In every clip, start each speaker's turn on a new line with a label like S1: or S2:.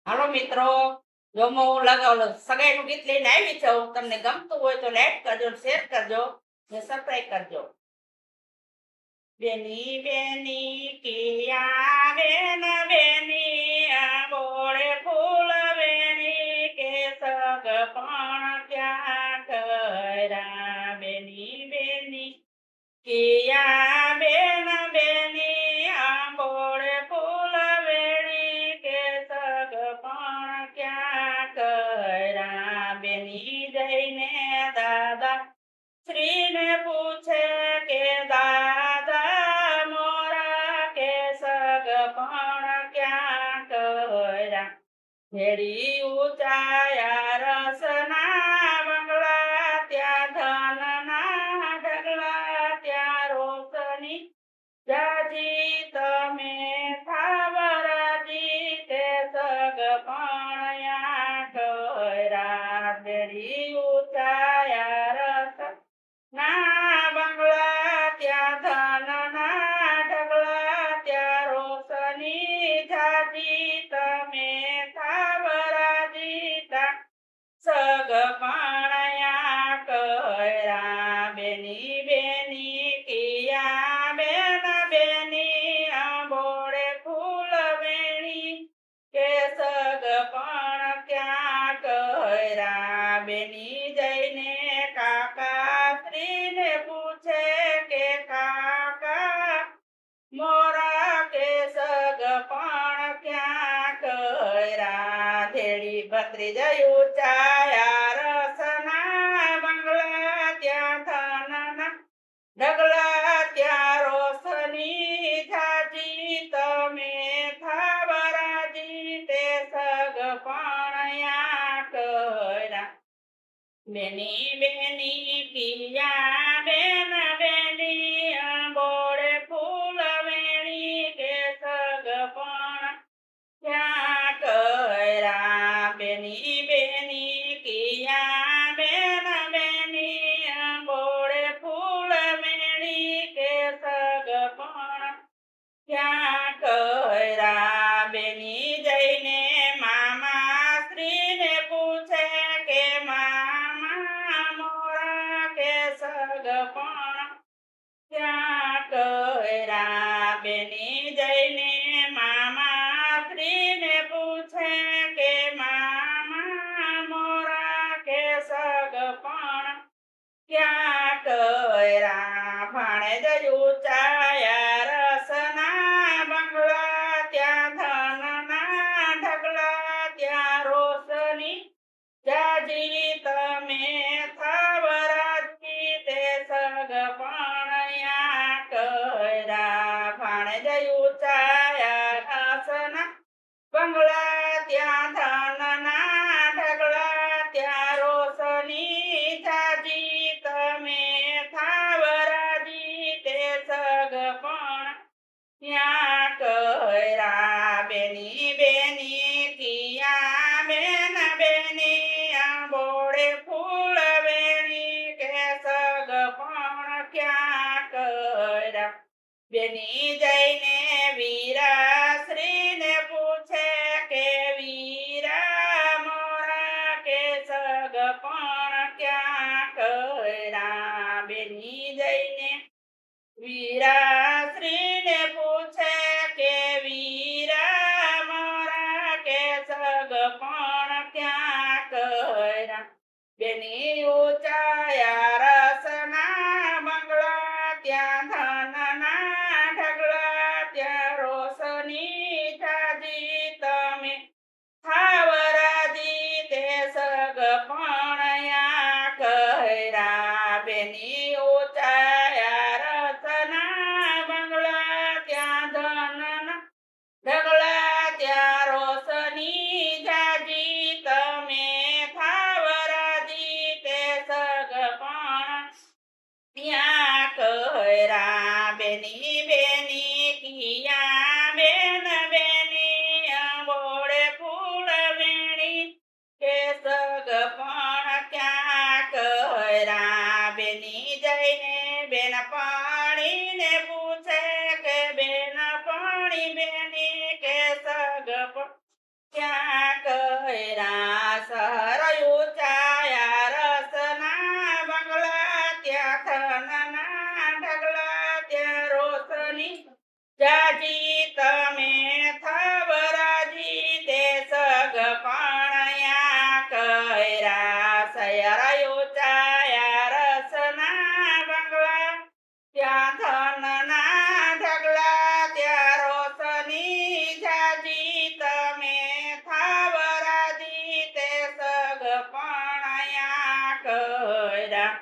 S1: હાલો મિત્રો, જો હું સગાઈનું ગીત લઈને આવી છું. તમને ગમતું હોય તો લાઈક કરજો, શેર કરજો ને સબસ્ક્રાઇબ કરજો. બેની બેની કિયા બેન બેની બોળે ફૂલ વેણી કે સગ પણ ક્યાં કર્યા. બેની બેની કિયા બેન બેની બોળે ફૂલ વેણી કે સગ પણ ક્યાં કર્યા. બેની જઈને દાદા શ્રીને પૂછે કે દાદા મોરા કે સગ પણ ક્યાં કર્યા. ભેડી ઊંચાયા રસના બંગલા ત્યાં ધનના ઢગલા ત્યાં રોશની જાજી તમે થાવરાજી તે સગ પણ કર્યા. ભેડી ઊંચાયા રસ ના બંગલા ત્યાં ધનના ઢગલા ત્યાં રોશની જાજી તમે થાવરાજી તા સગ પણ કર્યા. બેની બેની કિયા બેન બેની બોળે ફૂલ વેણી કે સગ પણ ક્યાં કર્યા. બેની જઈને કાકા શ્રીને પૂછે કે કાકા મોરા કે સગ પણ ક્યાં કર્યા. ધેડી ભત્રીજા ઊંચાયા રસના બંગલા ત્યાં ધનના ઢગલા ત્યાં રોશની જાજી તમે થાવરાજી તે સગ પણ કર્યા. બેની બેની કિયા બેન બેની બોળે ફૂલ વેણી કે સગ પણ ક્યાં કર્યા. બેની બેની કિયા બેન બેની બોળે ફૂલ વેણી કે સગ પણ ક્યાં કર્યા. બેની જઈને મામા શ્રીને પૂછે કે મામા મોરા કે સગ પણ ક્યાં કર્યા. બેની જઈને મામા શ્રીને પૂછે કે મામા મોરા કે સગ પણ ક્યાં કર્યા. ભાણેજ ઊંચાયા રસના બંગલા ત્યાં ધનના ઢગલા ત્યાં રોશની જાજી તમે થાવરાજી તે સગ પણ કર્યા. ભાણેજ ઊંચાયા રસના બંગલા ત્યાં ધનના ઢગલા ત્યાં રોશની જાજી તમે થાવરાજી તે સગ પણ ક્યાં કર્યા. બેની બેની કિયા બેન બેની બોળે ફૂલ વેણી કે સગ પણ ક્યાં કર્યા. બેની જઈને વીરા શ્રીને પૂછે કે વીરા મોરા કે સગ પણ ક્યાં કર્યા. બેની જઈને વીરા શ્રીને પૂછે કે વીરા મોરા કે સગ પણ ક્યાં કર્યા. બેની ઊંચાયા રસના બંગલા ત્યાં ધનના ઢગલા ત્યાં રોશની જાજી તમે થાવરાજી તે સગ પણ કર્યા. બેની ઊંચાયા રસના બંગલા ત્યાં ધનના ઢગલા ત્યાં રોશની જાજી તમે થાવરાજી તે સગ પણ કર્યા સહર ઊંચાયા રસના બંગલા ત્યાં થનના ઢગલા ત્યાં રોશની જાજી તમે થવરાજી તે સગપણયા કર્યા સયર ઊંચાયા રસના બંગલા ત્યાં ધનના ઢગલા ત્યાં રોશની જાજી તમે થાવરાજી તે સગપણયા કર્યા.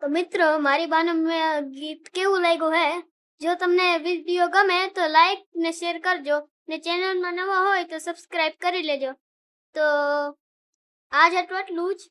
S2: તો મિત્રો મારી બાનું ગીત કેવું લાગ્યું હે? જો તમને વિડીયો ગમે તો લાઈક ને શેર કરજો ને ચેનલમાં નવા હોય તો સબસ્ક્રાઇબ કરી લેજો. તો આજ આટલું જ.